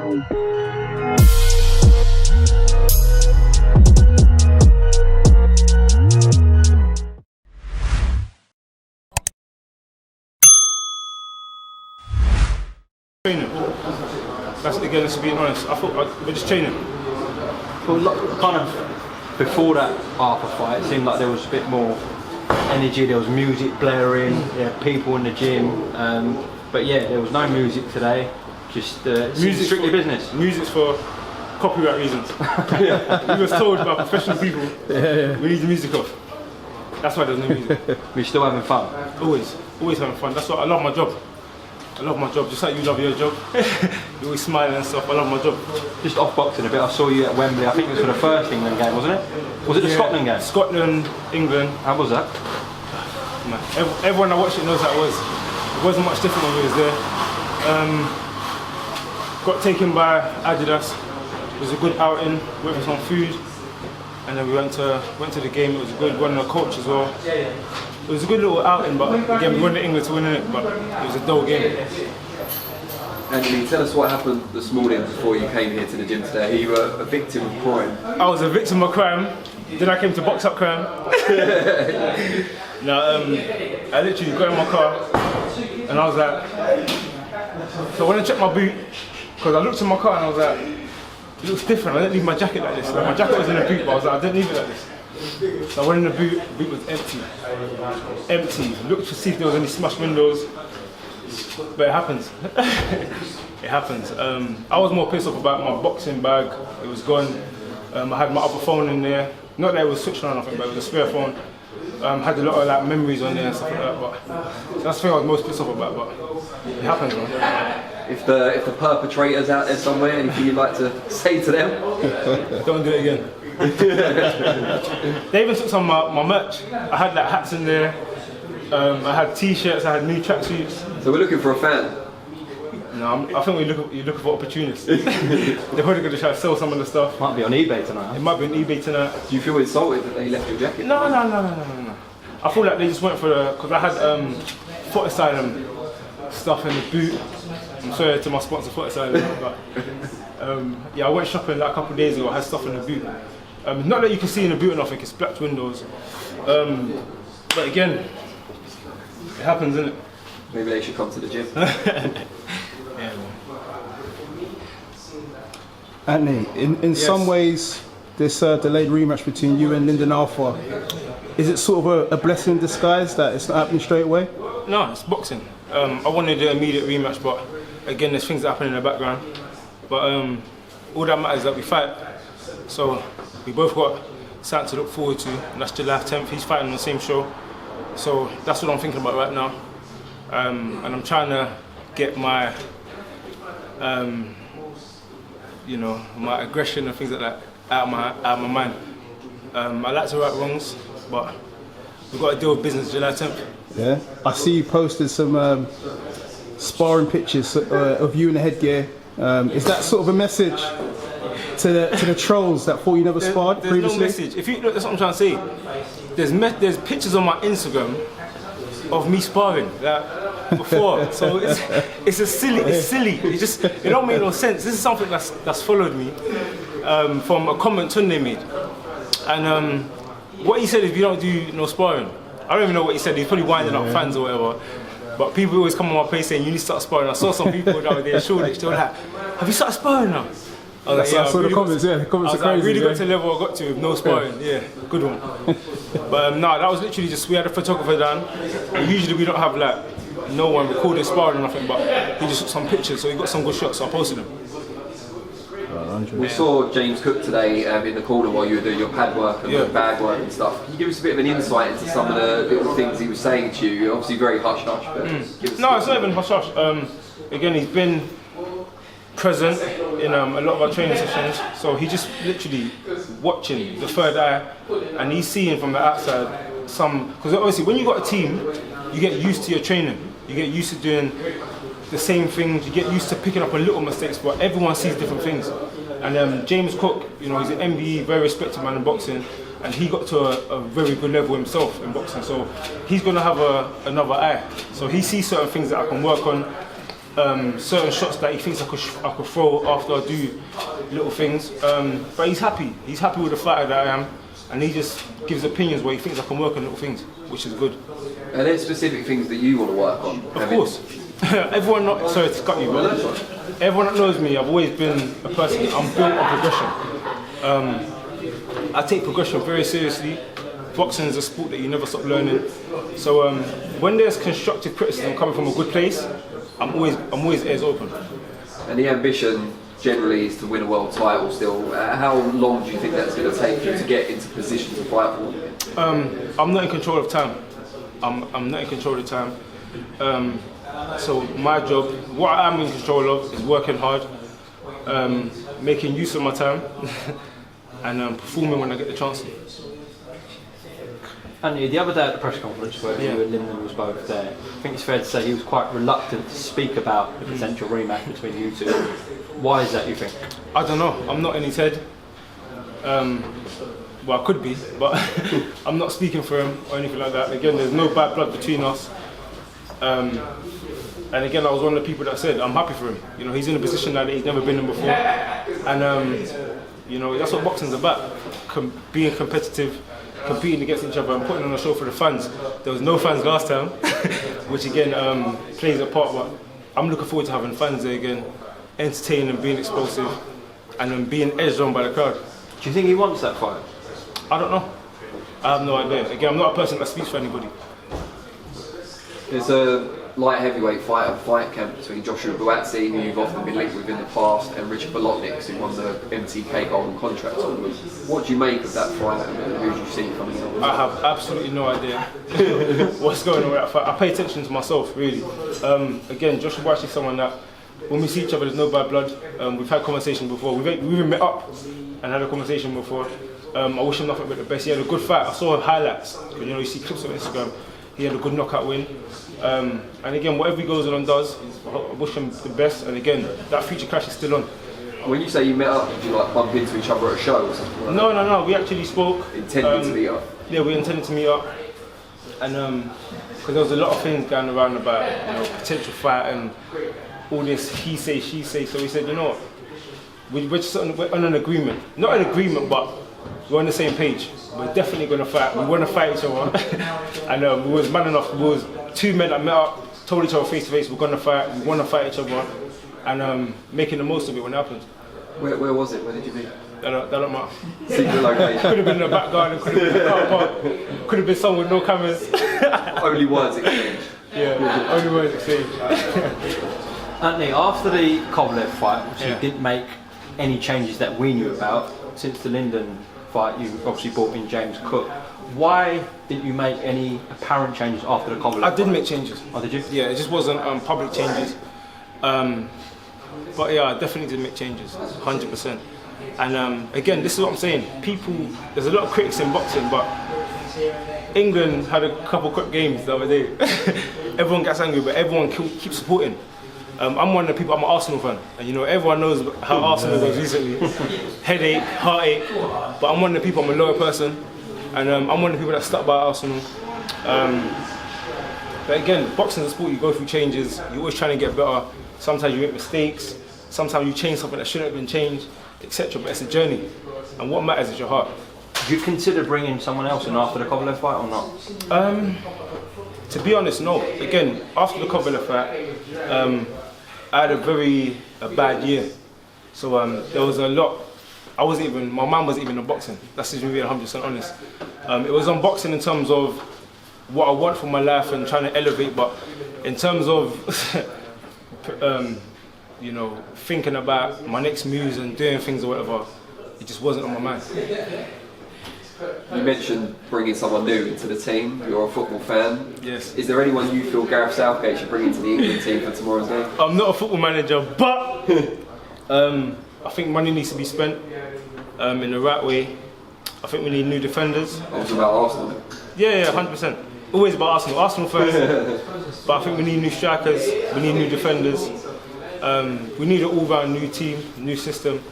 Training. That's again, let's be honest. I thought we're just training. Well, kind of before that Arthur fight, it seemed like there was a bit more energy. There was music blaring, people in the gym. But yeah, there was no music today. Just music strictly business. Music's for copyright reasons. We was told by professional people we need the music off. That's why there's no music. We're still having fun. Always having fun. That's why I love my job. I love my job, just like you love your job. You're always smiling and stuff. I love my job. Just off boxing a bit, I saw you at Wembley. I think it was for the first England game, wasn't it? Was it the Scotland game? Scotland, England. How was that? Man, everyone that watched it knows how it was. It wasn't much different when we was there. Got taken by Adidas. It was a good outing. Went for some food, and then we went to the game. It was a good one. The coach as well. It was a good little outing, but again, we went to England to win it, but it was a dull game. Anthony, tell us what happened this morning before you came here to the gym today. You were a victim of crime. I was a victim of crime, then I came to box up crime. Now, I literally got in my car, and I was like, so I went and checked my boot, because I looked in my car and I was like, it looks different, I didn't leave my jacket like this. Like, my jacket was in the boot, but I was like, I didn't leave it like this. So I went in the boot was empty. Empty. Looked to see if there was any smashed windows, but it happens. It happens. I was more pissed off about my boxing bag. It was gone. I had my other phone in there. Not that it was switched on or nothing, but it was a spare phone. Had a lot of like memories on there and stuff like that. But that's the thing I was most pissed off about. But it happens, man. If the perpetrator's out there somewhere, anything you'd like to say to them? Don't do it again. They even took some of my merch. I had like hats in there. I had t-shirts. I had new tracksuits. So we're looking for a fan. No, I think you're looking for opportunists. They're probably going to try to sell some of the stuff. Might be on eBay tonight. It might be on eBay tonight. Do you feel insulted that they left your jacket? No. I feel like they just went for the, because I had Foot Asylum stuff in the boot. I'm sorry to my sponsor, Foot Asylum, but yeah, I went shopping like a couple of days ago. I had stuff in the boot. Not that you can see in the boot or nothing, it's black windows. But again, it happens, isn't it? Maybe they should come to the gym. Yeah, Anthony, in Yes. some ways, this delayed rematch between you and Lyndon Alpha, is it sort of a blessing in disguise that it's not happening straight away? No, it's boxing. I wanted an immediate rematch, but again, there's things that happen in the background. But all that matters is that we fight. So we both got something to look forward to, and that's July 10th. He's fighting on the same show. So that's what I'm thinking about right now. And I'm trying to get my, you know, my aggression and things like that out of my mind. I like to right wrongs, but we've got to deal with business July 10th. Yeah. I see you posted some sparring pictures of you in the headgear. Is that sort of a message to the trolls that thought you never sparred there's previously? No message. If you look, that's what I'm trying to say. There's pictures on my Instagram of me sparring like before. So it's silly. It don't make no sense. This is something that's followed me from a comment Tunde made, and what he said is we don't do no sparring. I don't even know what he said. He's probably winding up fans or whatever. But people always come on my page saying you need to start sparring. I saw some people that were there in Shoreditch. They were like, "Have you started sparring now?" I was like, I saw the comments. The comments are crazy. I really got to the level I got to with no sparring. Yeah, good one. But no, that was literally just, we had a photographer down. And usually we don't have like no one recording sparring or nothing, but he just took some pictures, so he got some good shots, so I posted them. We saw James Cook today in the corner while you were doing your pad work and bag work and stuff. Can you give us a bit of an insight into some of the little things he was saying to you? Obviously very hush-hush, but give us No, it's not even hush-hush. Again, he's been present in a lot of our training sessions, so he's just literally watching the third eye, and he's seeing from the outside some, because obviously when you got a team, you get used to your training, you get used to doing the same things, you get used to picking up on little mistakes, but everyone sees different things. And James Cook, you know, he's an MBE, very respected man in boxing, and he got to a very good level himself in boxing, so he's going to have another eye. So he sees certain things that I can work on, certain shots that he thinks I could throw after I do little things. But he's happy. He's happy with the fighter that I am, and he just gives opinions where he thinks I can work on little things, which is good. Are there specific things that you want to work on? Of course. Everyone not sorry to cut you, but everyone that knows me, I've always been a person. I'm built on progression. I take progression very seriously. Boxing is a sport that you never stop learning. So when there's constructive criticism coming from a good place, I'm always ears open. And the ambition generally is to win a world title still. How long do you think that's going to take you to get into position to fight for one? I'm not in control of time. I'm not in control of time. So my job, what I am in control of, is working hard, making use of my time, and performing when I get the chance to. And the other day at the press conference where you and Lyndon was both there, I think it's fair to say he was quite reluctant to speak about the potential rematch between you two. Why is that, you think? I don't know. I'm not in his head. Well, I could be, but I'm not speaking for him or anything like that. Again, there's no bad blood between us. And again, I was one of the people that said I'm happy for him. You know, he's in a position now that he's never been in before, and you know, that's what boxing's about: being competitive, competing against each other, and putting on a show for the fans. There was no fans last time, which again plays a part. But I'm looking forward to having fans there again, entertaining and being explosive, and being edged on by the crowd. Do you think he wants that fight? I don't know. I have no idea. Again, I'm not a person that speaks for anybody. There's a light heavyweight fight camp between Joshua Buatsi, who you've often been linked with in the past, and Richard Bolotnick, who won the MTK Golden Contract. What do you make of that fight, and who do you see coming in? I have absolutely no idea what's going on with that fight. I pay attention to myself, really. Again, Joshua Buatsi is someone that, when we see each other, there's no bad blood. We've had conversation before. We've even met up and had a conversation before. I wish him nothing but the best. He had a good fight. I saw highlights. You know, you see clips on Instagram. He had a good knockout win. And again, whatever he goes on and does, I wish him the best. And again, that future clash is still on. When you say you met up, did you like bump into each other at a show or something like that? No. We actually spoke. Intended to meet up? Yeah, we intended to meet up. And because there was a lot of things going around about, you know, potential fight and all this he say, she say. So we said, you know what, we're just on an agreement. Not an agreement, but we're on the same page. We're definitely going to fight. We want to fight each other. And we was man enough. We was two men that met up, told each other face to face, we're going to fight. We want to fight each other. And making the most of it when it happened. Where was it? Where did you meet? That don't matter. Secret location. Could have been in the back garden, could have been in the car park, could have been someone with no cameras. Only words exchanged. Yeah, only words exchanged. Anthony, after the Kovalev fight, which you didn't make any changes that we knew about, since the Lyndon fight you obviously brought in James Cook. Why didn't you make any apparent changes after the Kovalev fight? I did make changes. Oh, did you? Yeah, it just wasn't public changes. But yeah, I definitely did make changes, 100%. And again, this is what I'm saying. There's a lot of critics in boxing, but England had a couple quick games the other day. Everyone gets angry, but everyone keeps supporting. I'm one of the people, I'm an Arsenal fan, and you know, everyone knows how Arsenal was recently. Headache, heartache, but I'm one of the people, I'm a loyal person, and I'm one of the people that stuck by Arsenal. But again, boxing is a sport, you go through changes, you're always trying to get better. Sometimes you make mistakes, sometimes you change something that shouldn't have been changed, etc. But it's a journey, and what matters is your heart. Did you consider bringing someone else in after the Kovalev fight or not? To be honest, no. Again, after the Kovalev fight, I had a bad year. So there was a lot. My mind wasn't even on boxing. That's just me being 100% honest. It was on boxing in terms of what I want for my life and trying to elevate, but in terms of you know, thinking about my next moves and doing things or whatever, it just wasn't on my mind. You mentioned bringing someone new into the team. You're a football fan. Yes. Is there anyone you feel Gareth Southgate should bring into the England team for tomorrow's game? I'm not a football manager, but I think money needs to be spent in the right way. I think we need new defenders. Also about Arsenal. Yeah, 100%. Always about Arsenal. Arsenal first. But I think we need new strikers. We need new defenders. We need an all-round new team, new system.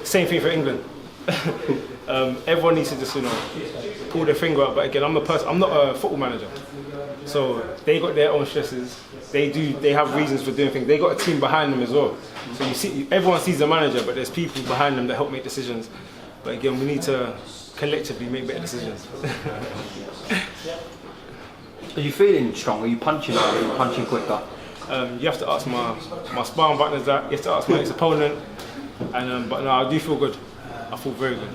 Same thing for England. Everyone needs to just, you know, pull their finger out. But again, I'm not a football manager. So they got their own stresses. They have reasons for doing things. They got a team behind them as well. So you see, everyone sees the manager, but there's people behind them that help make decisions. But again, we need to collectively make better decisions. Are you feeling strong? Are you punching harder? Are you punching quicker? You have to ask my sparring partners that. You have to ask my ex-opponent. And but no, I do feel good. I feel very good.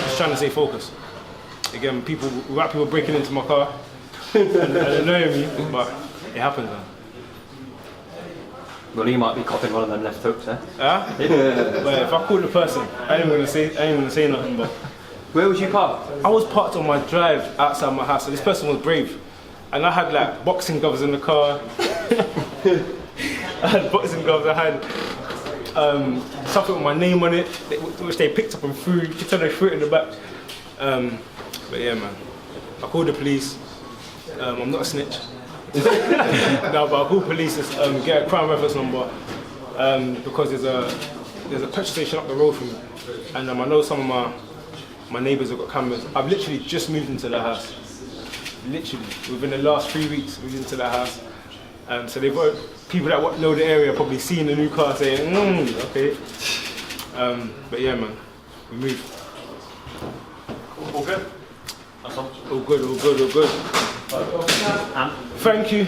Just trying to stay focused. Again, without people breaking into my car and annoying me, but it happens, man. Well, he might be copping one of them left hooks, eh? Yeah. But if I call the person, I ain't gonna say nothing. But where was you parked? I was parked on my drive outside my house. So this person was brave, and I had like boxing gloves in the car. I had boxing gloves. I had something with my name on it, which they picked up and threw. You could tell they threw it in the back. But yeah, man, I called the police. I'm not a snitch. No, but I called police to get a crime reference number because there's a petrol station up the road from me, and I know some of my neighbours have got cameras. I've literally just moved into the house. Literally, within the last 3 weeks, moved into the house. So they've got people that know the area probably seeing the new car saying, okay. But yeah, man, we moved. All good? All good. Thank you.